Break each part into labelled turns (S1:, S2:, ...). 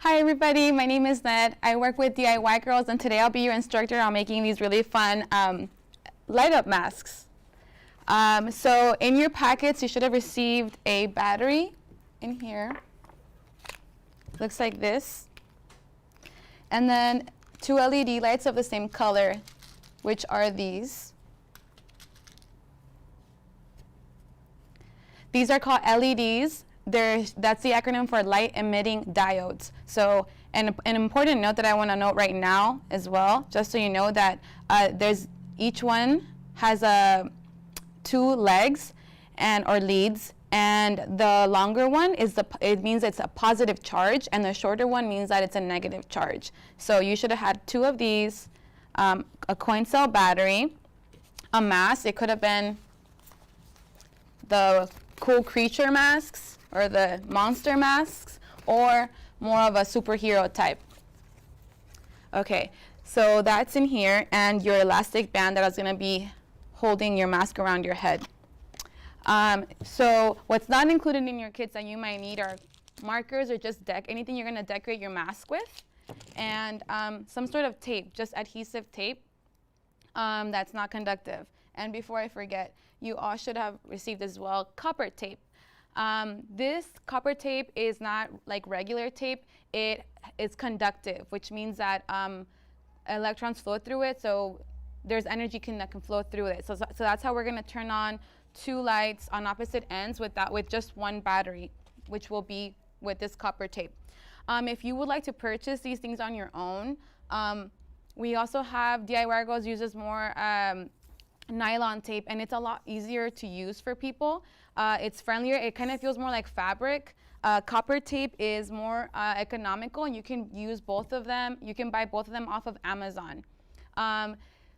S1: Hi everybody, my name is Ned. I work with DIY Girls, and today I'll be your instructor on making these really fun light up masks. So in your packets you should have received a battery in here. Looks like this. And then 2 LED lights of the same color, which are these. These are called LEDs. That's the acronym for light emitting diodes. So an important note that I want to note right now as well, just so you know that each one has 2 legs or leads, and the longer one it means it's a positive charge, and the shorter one means that it's a negative charge. So you should have had 2 of these, a coin cell battery, a mask. It could have been the cool creature masks or the monster masks, or more of a superhero type. Okay, so that's in here, and your elastic band that is going to be holding your mask around your head. So what's not included in your kits that you might need are markers or just anything you're going to decorate your mask with, and some sort of tape, just adhesive tape that's not conductive. And before I forget, you all should have received as well copper tape. This copper tape is not like regular tape. It is conductive, which means that electrons flow through it, so there's energy that can flow through it. So that's how we're going to turn on 2 lights on opposite ends with just 1 battery, which will be with this copper tape. If you would like to purchase these things on your own, we also have DIY Girls uses more nylon tape, and it's a lot easier to use for people. It's friendlier. It kind of feels more like fabric. Copper tape is more economical, and you can use both of them. You can buy both of them off of Amazon.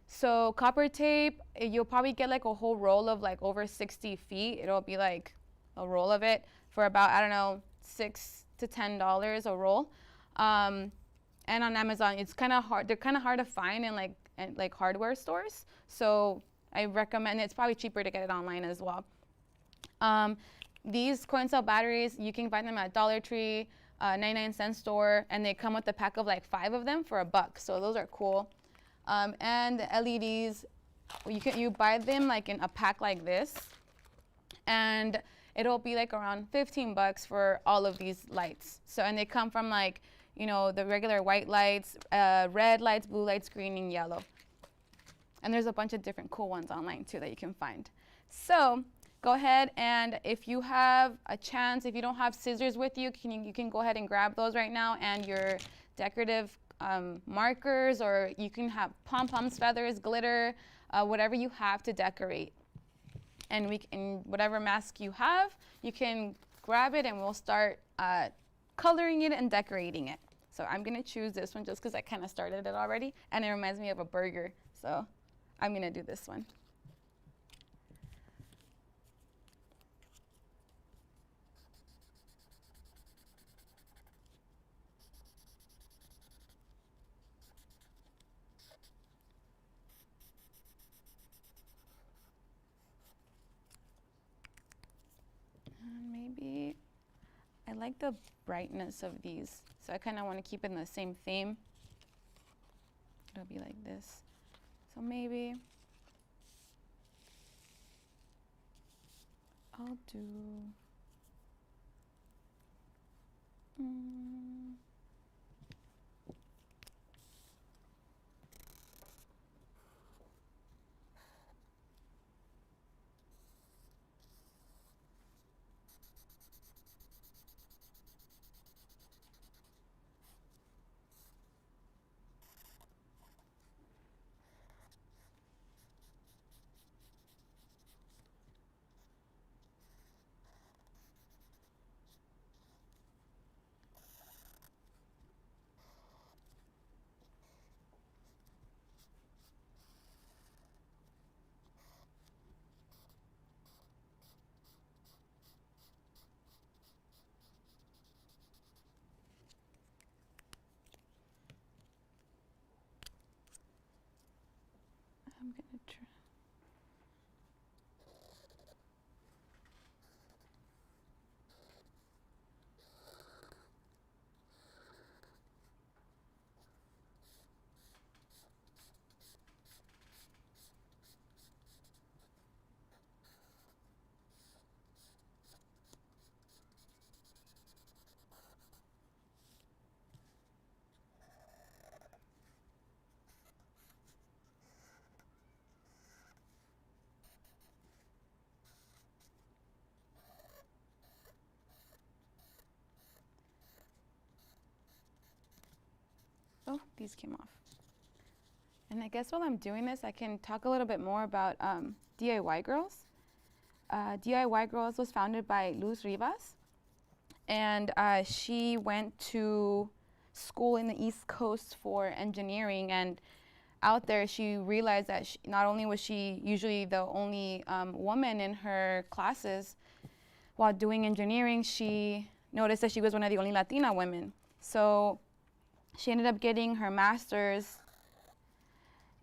S1: So copper tape, you'll probably get like a whole roll of like over 60 feet. It'll be like a roll of it for about, I don't know, $6 to $10 a roll. And on Amazon, it's kind of hard. They're kind of hard to find in like hardware stores. So I recommend it's probably cheaper to get it online as well. These coin cell batteries, you can find them at Dollar Tree, 99-cent store, and they come with a pack of like 5 of them for $1. So those are cool. And the LEDs, you buy them like in a pack like this, and it'll be like around $15 for all of these lights. So, and they come from like, you know, the regular white lights, red lights, blue lights, green, and yellow. And there's a bunch of different cool ones online too that you can find. So go ahead, and if you have a chance, if you don't have scissors with you, you can go ahead and grab those right now, and your decorative markers, or you can have pom-poms, feathers, glitter, whatever you have to decorate. And whatever mask you have, you can grab it, and we'll start coloring it and decorating it. So I'm going to choose this one just because I kind of started it already, and it reminds me of a burger. So I'm going to do this one. And maybe I like the brightness of these, so I kind of want to keep it in the same theme. It'll be like this. So maybe I'll do I'm going to try. these came off. And I guess while I'm doing this, I can talk a little bit more about DIY Girls. DIY Girls was founded by Luz Rivas, and she went to school in the East Coast for engineering, and out there she realized that not only was she usually the only woman in her classes while doing engineering, she noticed that she was one of the only Latina women. So she ended up getting her master's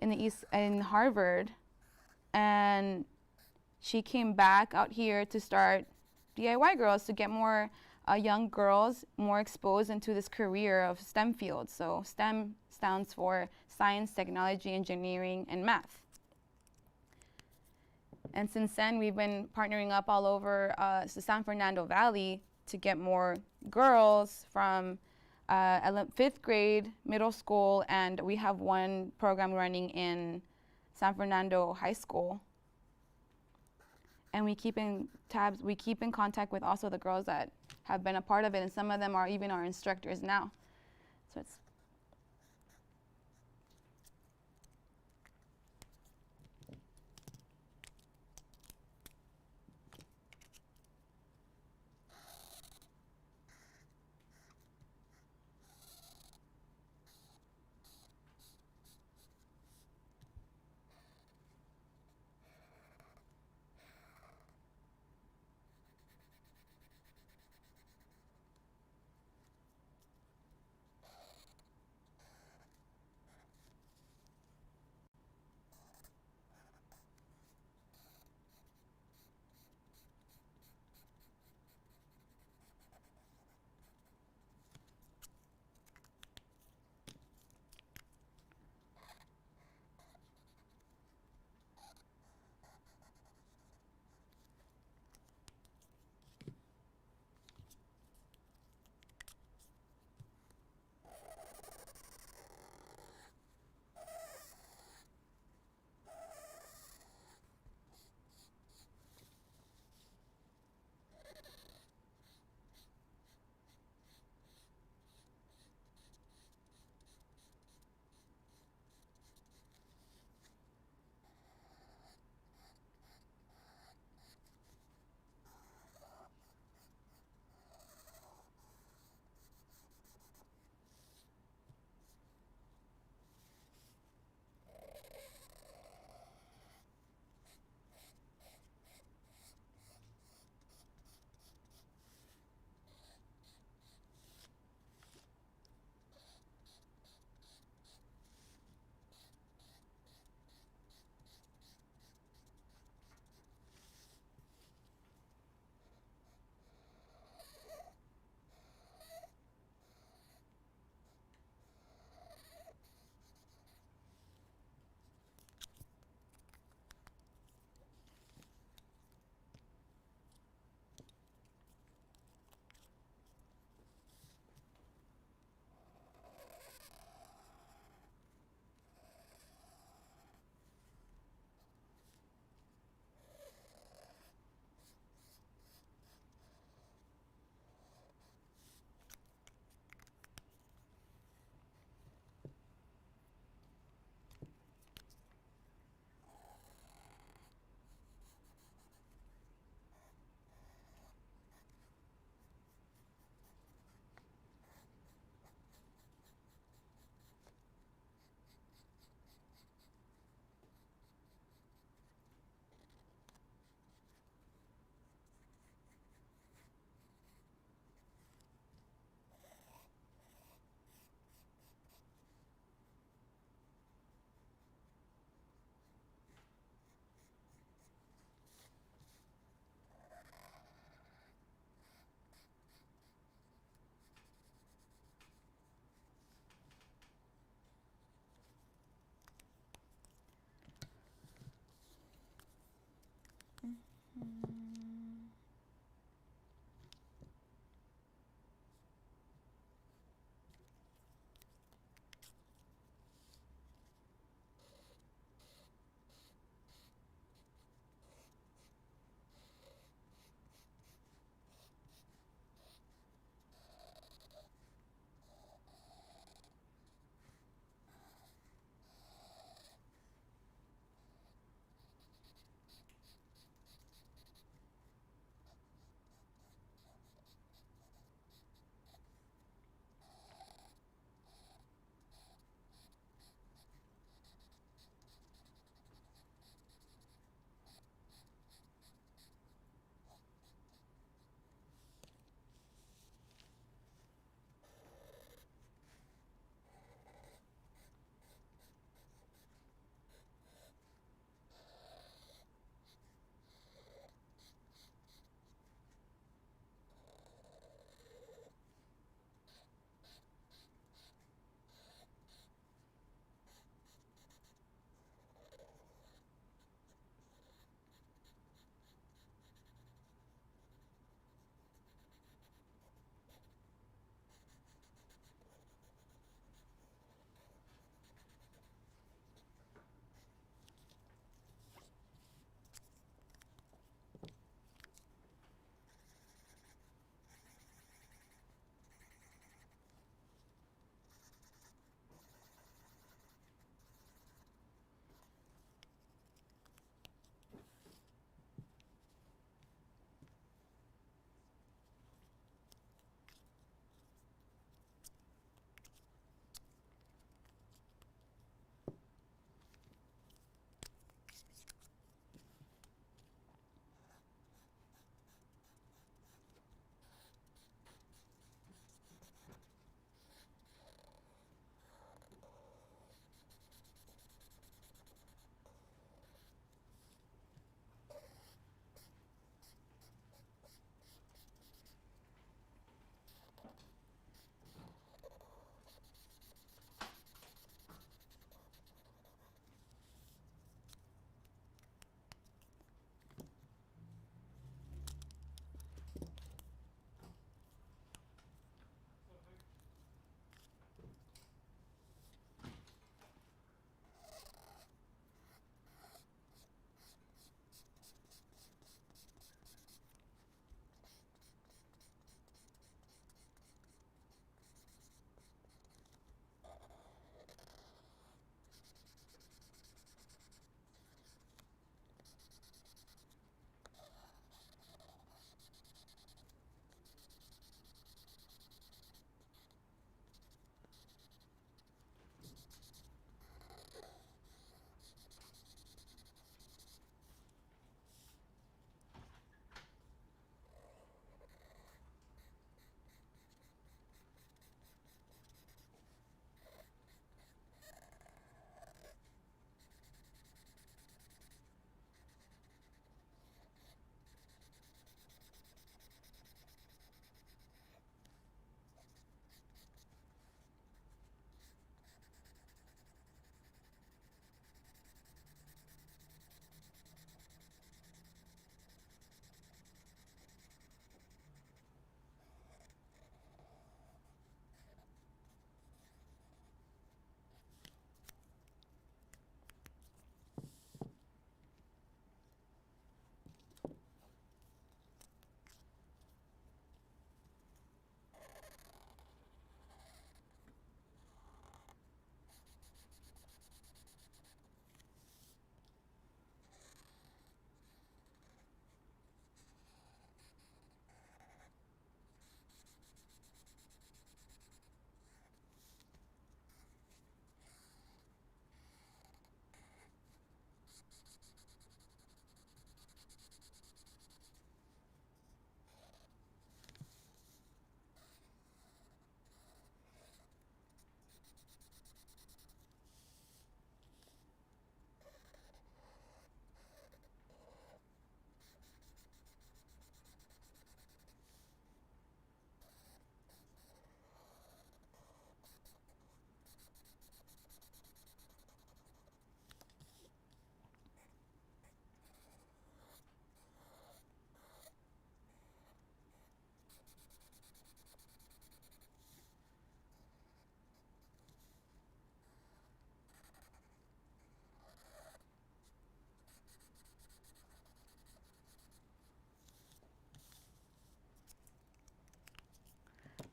S1: in Harvard, and she came back out here to start DIY Girls to get more young girls more exposed into this career of STEM fields. So STEM stands for science, technology, engineering, and math. And since then, we've been partnering up all over the San Fernando Valley to get more girls from 5th grade, middle school, and we have one program running in San Fernando High School. And we keep in contact with also the girls that have been a part of it, and some of them are even our instructors now. So it's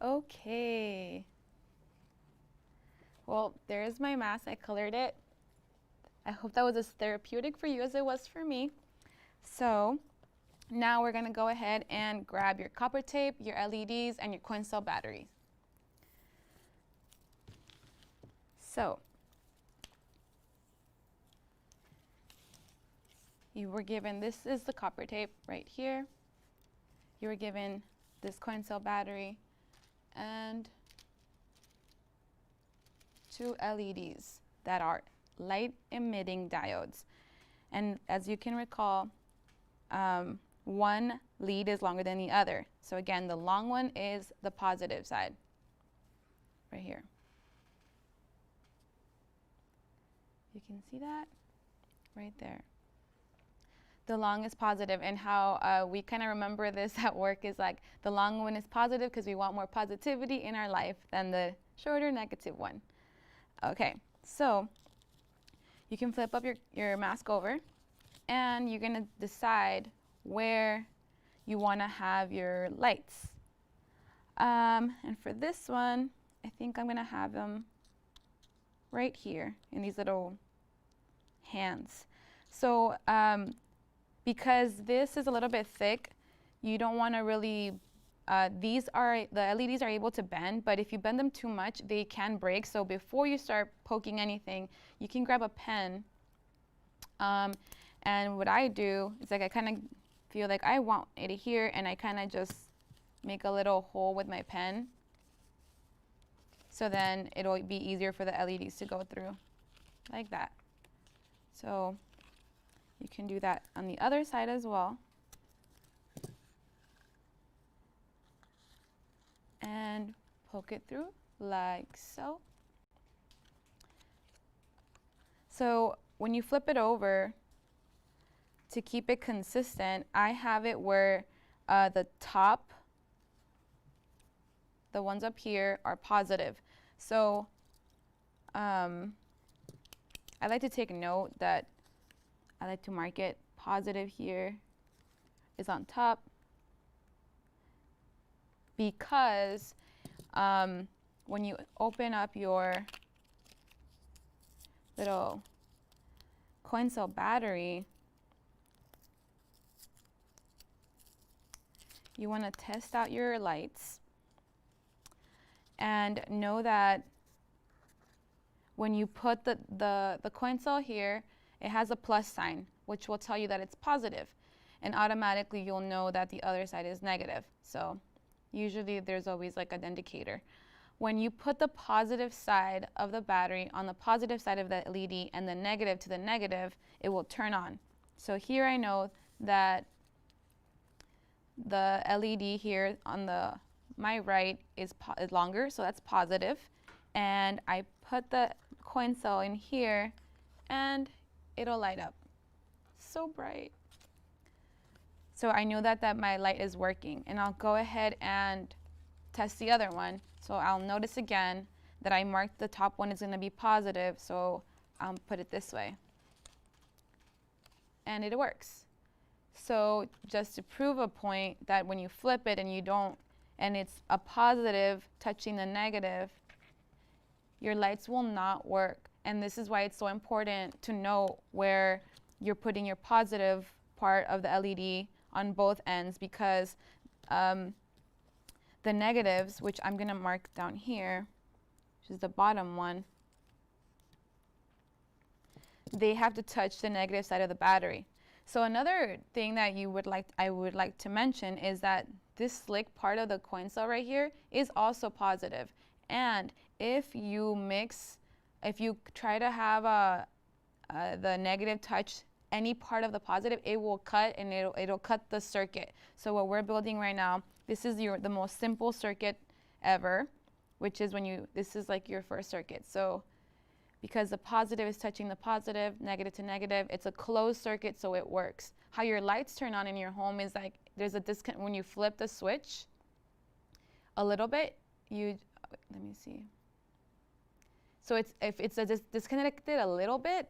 S1: Okay. Well, there's my mask. I colored it. I hope that was as therapeutic for you as it was for me. So now we're going to go ahead and grab your copper tape, your LEDs, and your coin cell batteries. So you were given, this is the copper tape right here. You were given this coin cell battery and 2 LEDs that are light emitting diodes. And as you can recall, one lead is longer than the other. So again, the long one is the positive side, right here. You can see that right there. The long is positive, and how we kind of remember this at work is like the long one is positive because we want more positivity in our life than the shorter negative one. Okay, so you can flip up your mask over, and you're going to decide where you want to have your lights. And for this one, I think I'm going to have them right here in these little hands. So because this is a little bit thick, you don't want to really, the LEDs are able to bend, but if you bend them too much, they can break. So before you start poking anything, you can grab a pen. And what I do is like I kind of feel like I want it here, and I kind of just make a little hole with my pen. So then it'll be easier for the LEDs to go through like that. So you can do that on the other side as well. And poke it through like so. So when you flip it over, to keep it consistent, I have it where the top, the ones up here, are positive. So I like to take note that I like to mark it positive here is on top, because when you open up your little coin cell battery, you want to test out your lights and know that when you put the coin cell here, it has a plus sign, which will tell you that it's positive, and automatically you'll know that the other side is negative. So usually there's always like an indicator. When you put the positive side of the battery on the positive side of the LED and the negative to the negative, it will turn on. So here I know that the LED here on my right is longer, so that's positive. And I put the coin cell in here, and it'll light up. So bright. So I know that my light is working, and I'll go ahead and test the other one. So I'll notice again that I marked the top one is going to be positive, so I'll put it this way. And it works. So just to prove a point that when you flip it and you don't, and it's a positive touching the negative, your lights will not work. And this is why it's so important to know where you're putting your positive part of the LED on both ends, because the negatives, which I'm going to mark down here, which is the bottom one, they have to touch the negative side of the battery. So another thing that I would like to mention is that this slick part of the coin cell right here is also positive. And if you try to have the negative touch any part of the positive, it will cut, and it'll cut the circuit. So what we're building right now, this is the most simple circuit ever, which is this is like your first circuit. So because the positive is touching the positive, negative to negative, it's a closed circuit, so it works. How your lights turn on in your home is like there's a disconnect when you flip the switch a little bit. Let me see. So if it's disconnected a little bit,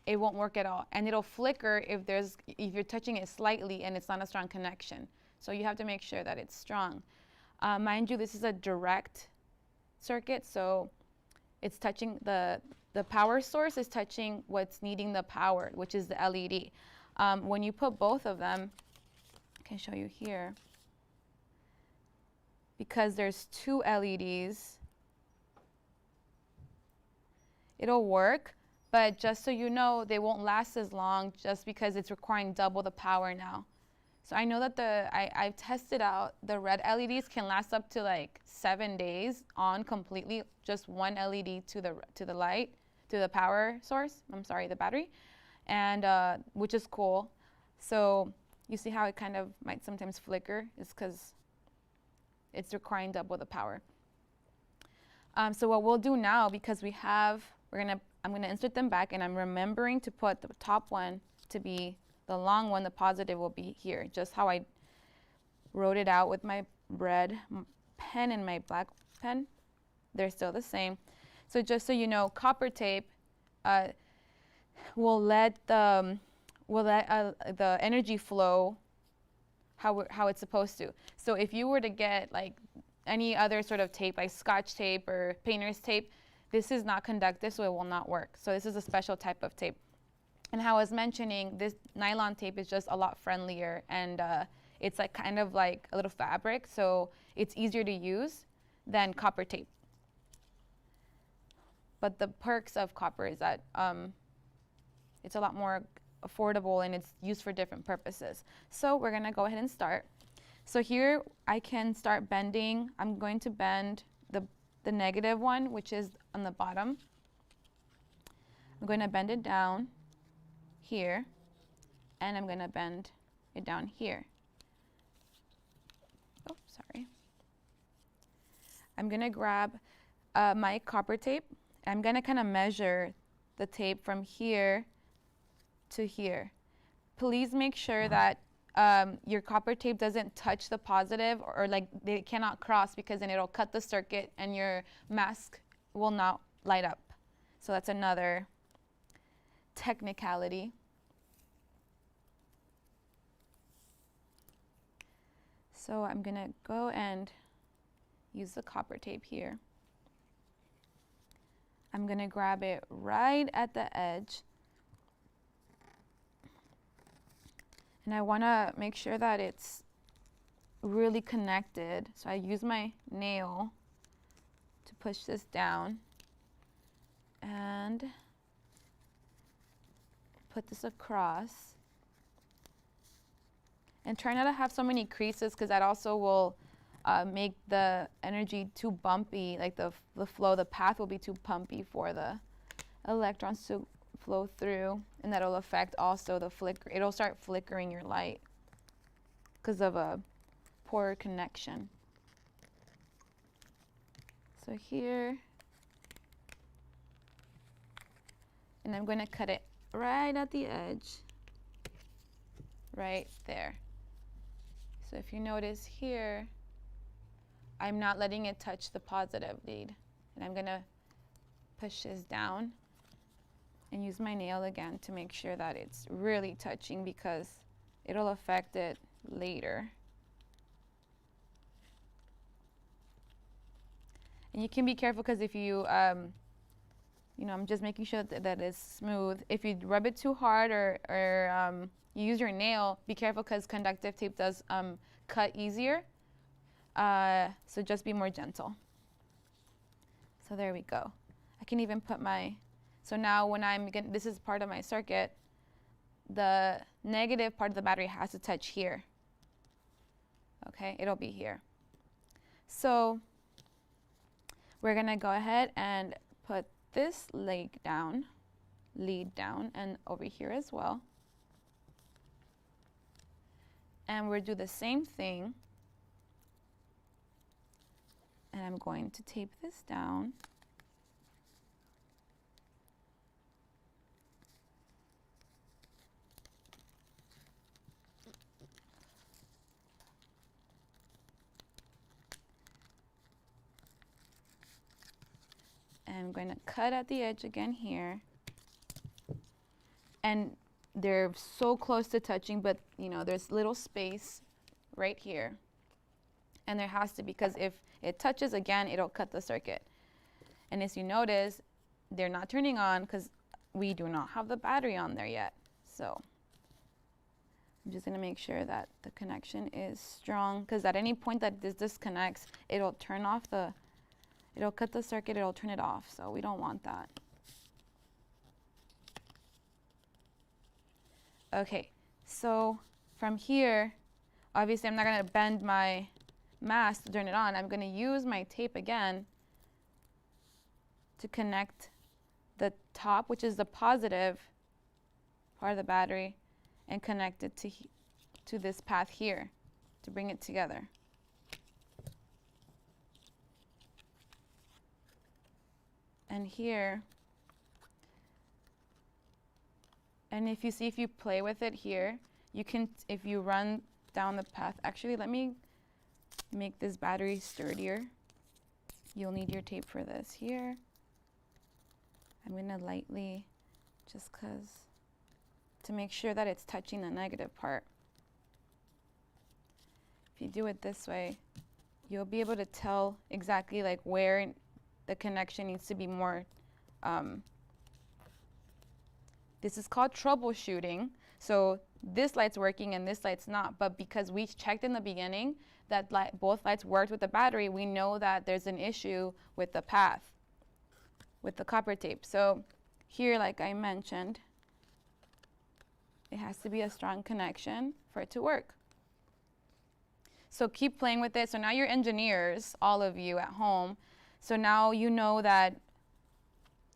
S1: it won't work at all, and it'll flicker if you're touching it slightly and it's not a strong connection. So you have to make sure that it's strong. Mind you, this is a direct circuit, so it's touching the power source is touching what's needing the power, which is the LED. When you put both of them, I can show you here, because there's two LEDs, it'll work, but just so you know, they won't last as long just because it's requiring double the power now. So I know that I've tested out the red LEDs can last up to like 7 days on completely, just one LED to the light, to the power source, the battery, and which is cool. So you see how it kind of might sometimes flicker? It's because it's requiring double the power. So what we'll do now, because I'm gonna insert them back, and I'm remembering to put the top one to be the long one, the positive will be here, just how I wrote it out with my red pen and my black pen. They're still the same. So just so you know, copper tape will let the energy flow how it's supposed to. So if you were to get like any other sort of tape, like Scotch tape or painter's tape, this is not conductive, so it will not work. So this is a special type of tape. And how I was mentioning, this nylon tape is just a lot friendlier, and it's like kind of like a little fabric, so it's easier to use than copper tape. But the perks of copper is that it's a lot more affordable and it's used for different purposes. So we're gonna go ahead and start. So here I can start bending. I'm going to bend the negative one, which is on the bottom. I'm going to bend it down here, and I'm going to bend it down here. Oh, sorry. I'm going to grab my copper tape. I'm going to kind of measure the tape from here to here. Please make sure that your copper tape doesn't touch the positive, or like they cannot cross, because then it'll cut the circuit and your mask will not light up. So that's another technicality. So I'm gonna go and use the copper tape here. I'm gonna grab it right at the edge. And I wanna make sure that it's really connected. So I use my nail to push this down and put this across. And try not to have so many creases, because that also will make the energy too bumpy, like the flow, the path will be too bumpy for the electrons to flow through, and that'll affect also the flicker. It'll start flickering your light because of a poor connection. So here, and I'm going to cut it right at the edge, right there. So if you notice here, I'm not letting it touch the positive lead, and I'm going to push this down and use my nail again to make sure that it's really touching, because it'll affect it later. And you can be careful, because if you, I'm just making sure that it's smooth. If you rub it too hard or you use your nail, be careful, because conductive tape does cut easier. So just be more gentle. So there we go. I can even put so now when this is part of my circuit, the negative part of the battery has to touch here. Okay, it'll be here. So we're gonna go ahead and put this lead down, and over here as well. And we'll do the same thing. And I'm going to tape this down. And I'm going to cut at the edge again here. And they're so close to touching, but there's little space right here. And there has to be, because if it touches again, it'll cut the circuit. And as you notice, they're not turning on because we do not have the battery on there yet. So I'm just going to make sure that the connection is strong, because at any point that this disconnects, it'll turn off it'll cut the circuit, it'll turn it off. So we don't want that. Okay, so from here, obviously I'm not going to bend my mask to turn it on. I'm going to use my tape again to connect the top, which is the positive part of the battery, and connect it to this path here to bring it together. And here, and if you play with it here, you can, if you run down the path, actually let me make this battery sturdier. You'll need your tape for this here. I'm going to lightly, just to make sure that it's touching the negative part. If you do it this way, you'll be able to tell exactly like where the connection needs to be more. This is called troubleshooting. So this light's working and this light's not, but because we checked in the beginning that both lights worked with the battery, we know that there's an issue with the path, with the copper tape. So here, like I mentioned, it has to be a strong connection for it to work. So keep playing with it. So now you're engineers, all of you at home. So now you know that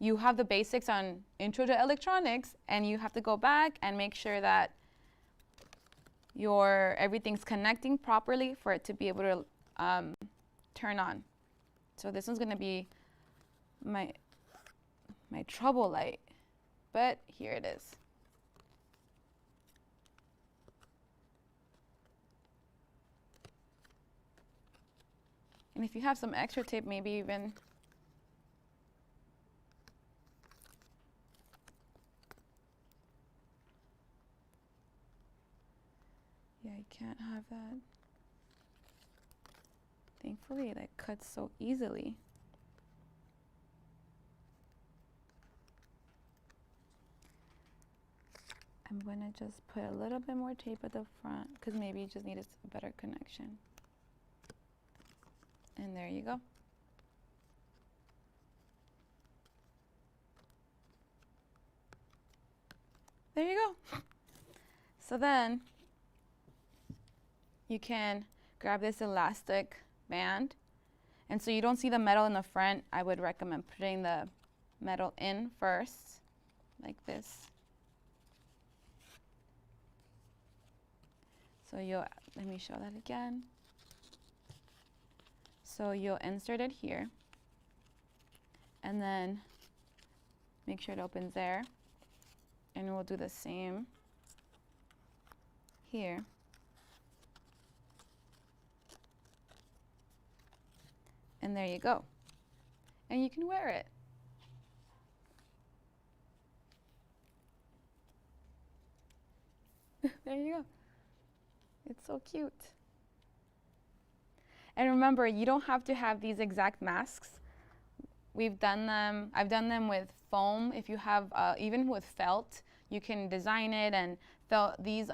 S1: you have the basics on Intro to Electronics, and you have to go back and make sure that everything's connecting properly for it to be able to turn on. So this one's going to be my trouble light, but here it is. And if you have some extra tape, maybe even I can't have that. Thankfully, that cuts so easily. I'm going to just put a little bit more tape at the front because maybe you just need a better connection. And there you go. There you go. So then you can grab this elastic band. And so you don't see the metal in the front, I would recommend putting the metal in first, like this. So let me show that again. So you'll insert it here, and then make sure it opens there. And we'll do the same here. And there you go. And you can wear it. There you go. It's so cute. And remember, you don't have to have these exact masks. I've done them with foam. If you have, even with felt, you can design it, and these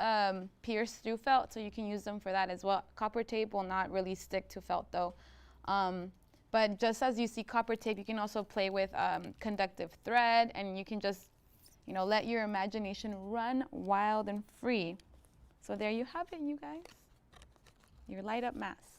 S1: pierce through felt, so you can use them for that as well. Copper tape will not really stick to felt though. But just as you see copper tape, you can also play with conductive thread, and you can just, let your imagination run wild and free. So there you have it, you guys. Your light up mask.